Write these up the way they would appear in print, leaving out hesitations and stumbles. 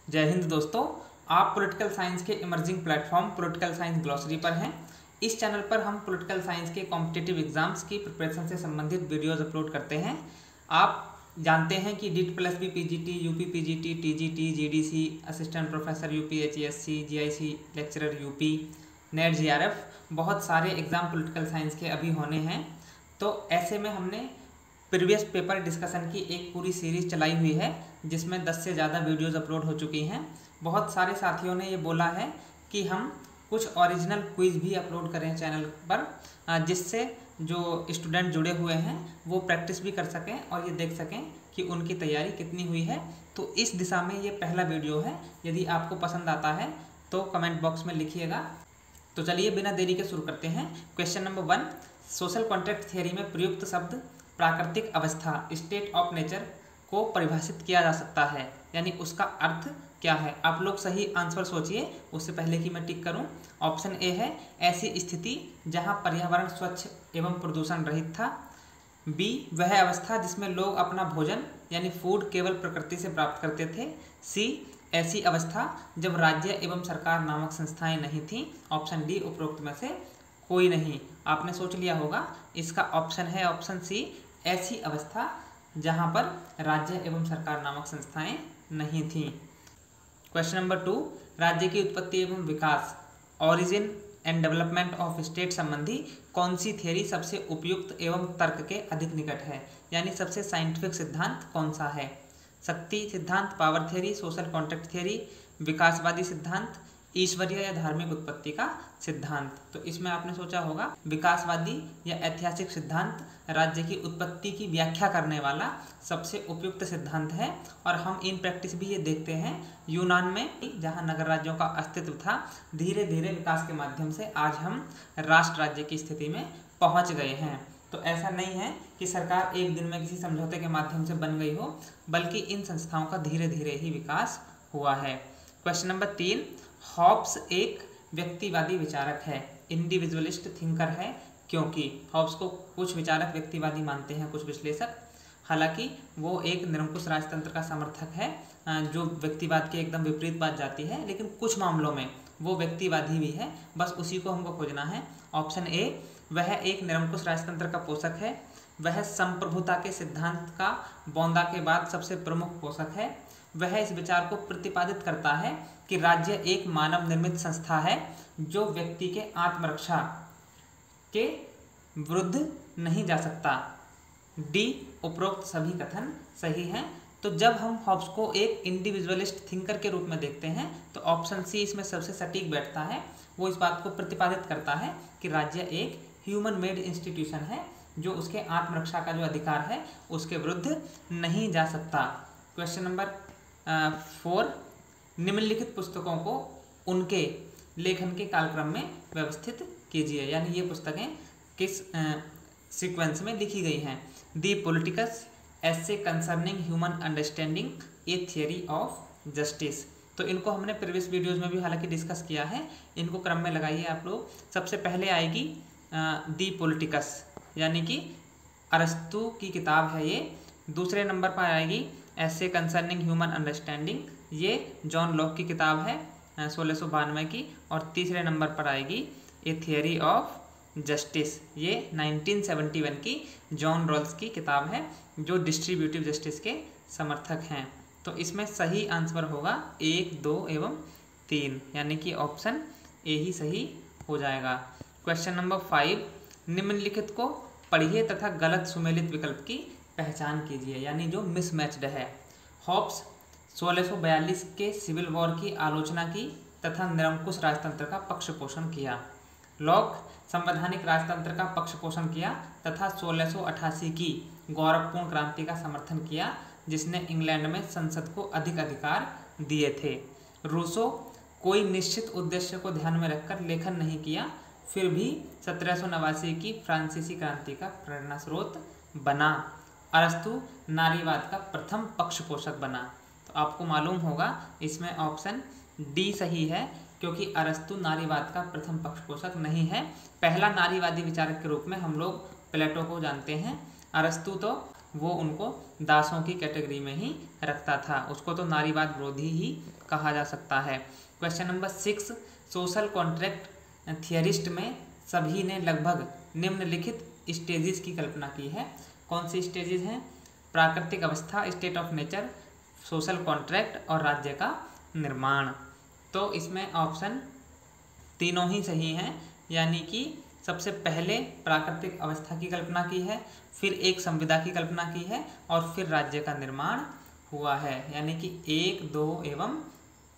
जय हिंद दोस्तों, आप पॉलिटिकल साइंस के emerging platform political science glossary पर हैं। इस चैनल पर हम पॉलिटिकल साइंस के कॉम्पिटिटिव एग्जाम्स की प्रिपरेशन से संबंधित वीडियोज अपलोड करते हैं। आप जानते हैं कि DIT+B PGT, UP PGT, TGT, GDC, assistant professor UP HESC, GIC lecturer UP, NET JRF बहुत सारे एग्ज़ाम पॉलिटिकल साइंस के अभी होने हैं। तो ऐसे में हमने प्रीवियस पेपर डिस्कशन की एक पूरी सीरीज़ चलाई हुई है जिसमें 10 से ज़्यादा वीडियोस अपलोड हो चुकी हैं। बहुत सारे साथियों ने ये बोला है कि हम कुछ ओरिजिनल क्विज़ भी अपलोड करें चैनल पर, जिससे जो स्टूडेंट जुड़े हुए हैं वो प्रैक्टिस भी कर सकें और ये देख सकें कि उनकी तैयारी कितनी हुई है। तो इस दिशा में ये पहला वीडियो है। यदि आपको पसंद आता है तो कमेंट बॉक्स में लिखिएगा। तो चलिए बिना देरी के शुरू करते हैं। Question number 1, social contract theory में प्रयुक्त शब्द प्राकृतिक अवस्था स्टेट ऑफ नेचर को परिभाषित किया जा सकता है, यानी उसका अर्थ क्या है। आप लोग सही आंसर सोचिए उससे पहले कि मैं टिक करूं। ऑप्शन ए है ऐसी स्थिति जहां पर्यावरण स्वच्छ एवं प्रदूषण रहित था। बी, वह अवस्था जिसमें लोग अपना भोजन यानी फूड केवल प्रकृति से प्राप्त करते थे। सी, ऐसी अवस्था जब राज्य एवं सरकार नामक संस्थाएं नहीं थीं। ऑप्शन डी, उपरोक्त में से कोई नहीं। आपने सोच लिया होगा, इसका ऑप्शन है ऑप्शन सी, ऐसी अवस्था जहां पर राज्य एवं सरकार नामक संस्थाएं नहीं थीं। क्वेश्चन नंबर 2, राज्य की उत्पत्ति एवं विकास origin and development of state संबंधी कौन सी थियरी सबसे उपयुक्त एवं तर्क के अधिक निकट है, यानी सबसे साइंटिफिक सिद्धांत कौन सा है। शक्ति सिद्धांत, power theory, social contract theory, विकासवादी सिद्धांत, ईश्वरीय या धार्मिक उत्पत्ति का सिद्धांत। तो इसमें आपने सोचा होगा विकासवादी या ऐतिहासिक सिद्धांत राज्य की उत्पत्ति की व्याख्या करने वाला सबसे उपयुक्त सिद्धांत है। और हम इन प्रैक्टिस भी ये देखते हैं यूनान में, जहां नगर राज्यों का अस्तित्व था, धीरे धीरे विकास के माध्यम से आज हम राष्ट्र राज्य की स्थिति में पहुंच गए हैं। तो ऐसा नहीं है कि सरकार एक दिन में किसी समझौते के माध्यम से बन गई हो, बल्कि इन संस्थाओं का धीरे धीरे ही विकास हुआ है। क्वेश्चन नंबर 3, हॉब्स एक व्यक्तिवादी विचारक है, इंडिविजुअलिस्ट थिंकर है, क्योंकि हॉब्स को कुछ विचारक व्यक्तिवादी मानते हैं, कुछ विश्लेषक। हालांकि वो एक निरंकुश राजतंत्र का समर्थक है, जो व्यक्तिवाद के एकदम विपरीत बात जाती है, लेकिन कुछ मामलों में वो व्यक्तिवादी भी है। बस उसी को हमको खोजना है। ऑप्शन ए, वह एक निरंकुश राजतंत्र का पोषक है। वह संप्रभुता के सिद्धांत का बौंदा के बाद सबसे प्रमुख पोषक है। वह इस विचार को प्रतिपादित करता है कि राज्य एक मानव निर्मित संस्था है जो व्यक्ति के आत्मरक्षा के विरुद्ध नहीं जा सकता। डी, उपरोक्त सभी कथन सही हैं। तो जब हम हॉब्स को एक इंडिविजुअलिस्ट थिंकर के रूप में देखते हैं तो ऑप्शन सी इसमें सबसे सटीक बैठता है। वो इस बात को प्रतिपादित करता है कि राज्य एक ह्यूमन मेड इंस्टीट्यूशन है जो उसके आत्मरक्षा का जो अधिकार है उसके विरुद्ध नहीं जा सकता। क्वेश्चन नंबर 4, निम्नलिखित पुस्तकों को उनके लेखन के कालक्रम में व्यवस्थित कीजिए, यानी ये पुस्तकें किस सीक्वेंस में लिखी गई हैं। The politics, essay concerning human understanding, a theory of justice. तो इनको हमने प्रीवियस वीडियोज़ में भी हालांकि डिस्कस किया है। इनको क्रम में लगाइए आप लोग। सबसे पहले आएगी दी पॉलिटिकस, यानी कि अरस्तु की किताब है ये। दूसरे नंबर पर आएगी ऐसे कंसर्निंग ह्यूमन अंडरस्टैंडिंग, ये जॉन लॉक की किताब है 1692 की। और तीसरे नंबर पर आएगी ए थियरी ऑफ जस्टिस, ये 1971 की जॉन रॉल्स की किताब है जो डिस्ट्रीब्यूटिव जस्टिस के समर्थक हैं। तो इसमें सही आंसर होगा 1, 2 एवं 3, यानी कि ऑप्शन ए ही सही हो जाएगा। क्वेश्चन नंबर 5, निम्नलिखित को पढ़िए तथा गलत सुमेलित विकल्प की पहचान कीजिए, यानी जो मिसमैच्ड है। हॉब्स 1642 के सिविल वॉर की आलोचना की तथा निरंकुश राजतंत्र का पक्ष पोषण किया। लॉक संवैधानिक राजतंत्र का पक्ष पोषण किया तथा 1688 की गौरवपूर्ण क्रांति का समर्थन किया, जिसने इंग्लैंड में संसद को अधिक अधिकार दिए थे। रूसो कोई निश्चित उद्देश्य को ध्यान में रखकर लेखन नहीं किया, फिर भी 1789 की फ्रांसीसी क्रांति का प्रेरणा स्रोत बना। अरस्तु नारीवाद का प्रथम पक्ष पोषक बना। तो आपको मालूम होगा इसमें ऑप्शन डी सही है, क्योंकि अरस्तु नारीवाद का प्रथम पक्ष पोषक नहीं है। पहला नारीवादी विचारक के रूप में हम लोग प्लेटो को जानते हैं। अरस्तु तो वो उनको दासों की कैटेगरी में ही रखता था, उसको तो नारीवाद विरोधी ही कहा जा सकता है। Question number 6, social contract theorist में सभी ने लगभग निम्नलिखित स्टेजेस की कल्पना की है। कौन सी स्टेजेस हैं? प्राकृतिक अवस्था, state of nature, social contract और राज्य का निर्माण। तो इसमें ऑप्शन तीनों ही सही हैं, यानी कि सबसे पहले प्राकृतिक अवस्था की कल्पना की है, फिर एक संविदा की कल्पना की है और फिर राज्य का निर्माण हुआ है, यानी कि 1, 2 एवं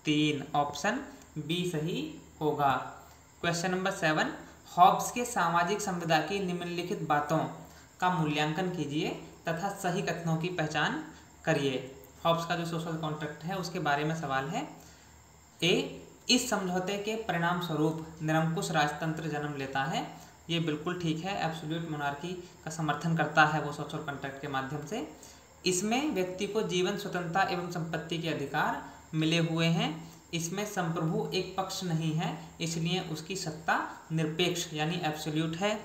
3 ऑप्शन बी सही होगा। क्वेश्चन नंबर 7, हॉब्स के सामाजिक संविदा की निम्नलिखित बातों का मूल्यांकन कीजिए तथा सही कथनों की पहचान करिए। हॉब्स का जो सोशल कॉन्ट्रैक्ट है उसके बारे में सवाल है। ए, इस समझौते के परिणाम स्वरूप निरंकुश राजतंत्र जन्म लेता है। ये बिल्कुल ठीक है, एब्सोल्यूट मोनार्की का समर्थन करता है वो सोशल कॉन्ट्रैक्ट के माध्यम से। इसमें व्यक्ति को जीवन, स्वतंत्रता एवं संपत्ति के अधिकार मिले हुए हैं। इसमें संप्रभु एक पक्ष नहीं है, इसलिए उसकी सत्ता निरपेक्ष यानी एब्सोल्यूट है।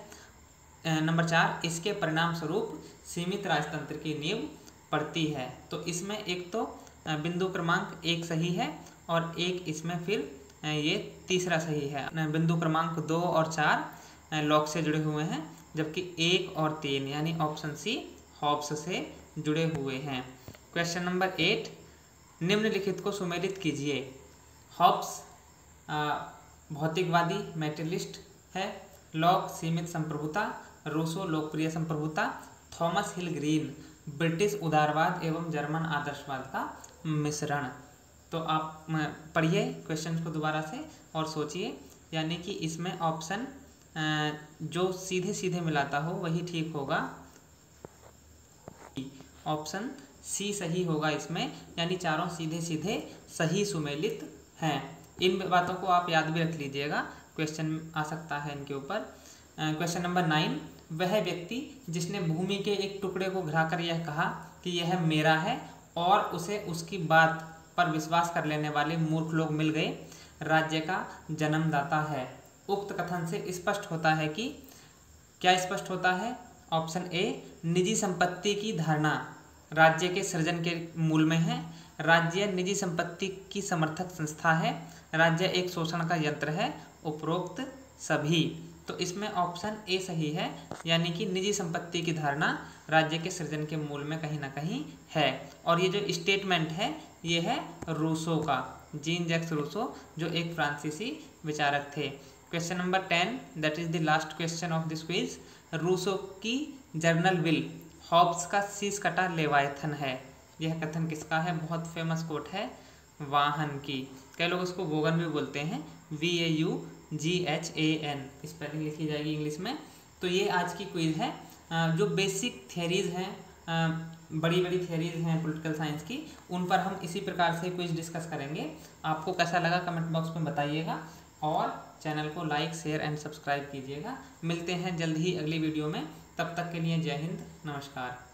नंबर 4, इसके परिणाम स्वरूप सीमित राजतंत्र की नींव पड़ती है। तो इसमें एक तो बिंदु क्रमांक 1 सही है और एक इसमें फिर ये तीसरा सही है। बिंदु क्रमांक 2 और 4 लॉक से जुड़े हुए हैं, जबकि 1 और 3 यानी ऑप्शन सी हॉब्स से जुड़े हुए हैं। क्वेश्चन नंबर 8, निम्नलिखित को सुमेलित कीजिए। हॉब्स भौतिकवादी मैटेरियलिस्ट है, लॉक सीमित संप्रभुता, रूसो लोकप्रिय संप्रभुता, थॉमस हिल ग्रीन ब्रिटिश उदारवाद एवं जर्मन आदर्शवाद का मिश्रण। तो आप पढ़िए क्वेश्चन को दोबारा से और सोचिए, यानी कि इसमें ऑप्शन जो सीधे सीधे मिलाता हो वही ठीक होगा। ऑप्शन सी सही होगा इसमें, यानी चारों सीधे सीधे सही सुमेलित हैं। इन बातों को आप याद भी रख लीजिएगा, क्वेश्चन आ सकता है इनके ऊपर। क्वेश्चन नंबर 9, वह व्यक्ति जिसने भूमि के एक टुकड़े को घिराकर यह कहा कि यह मेरा है और उसे उसकी बात पर विश्वास कर लेने वाले मूर्ख लोग मिल गए, राज्य का जन्मदाता है। उक्त कथन से स्पष्ट होता है कि क्या स्पष्ट होता है? ऑप्शन ए, निजी संपत्ति की धारणा राज्य के सृजन के मूल में है। राज्य निजी संपत्ति की समर्थक संस्था है। राज्य एक शोषण का यंत्र है। उपरोक्त सभी। तो इसमें ऑप्शन ए सही है, यानी कि निजी संपत्ति की धारणा राज्य के सृजन के मूल में कहीं ना कहीं है। और ये जो स्टेटमेंट है ये है रूसो का, जीन जैक्स रूसो, जो एक फ्रांसीसी विचारक थे। Question number 10, that is the last question of this quiz. Rousseau की जर्नल विल हॉब्स का शीश कटा लेवायथन है। यह कथन किसका है? बहुत फेमस कोट है वाहन की। कई लोग उसको वोगन भी बोलते हैं, VAUGHAN स्पेलिंग लिखी जाएगी इंग्लिश में। तो ये आज की क्विज है। जो बेसिक थियरीज हैं, बड़ी बड़ी थियरीज हैं पॉलिटिकल साइंस की, उन पर हम इसी प्रकार से क्विज डिस्कस करेंगे। आपको कैसा लगा कमेंट बॉक्स में बताइएगा और चैनल को लाइक, शेयर एंड सब्सक्राइब कीजिएगा। मिलते हैं जल्द ही अगली वीडियो में, तब तक के लिए जय हिंद, नमस्कार।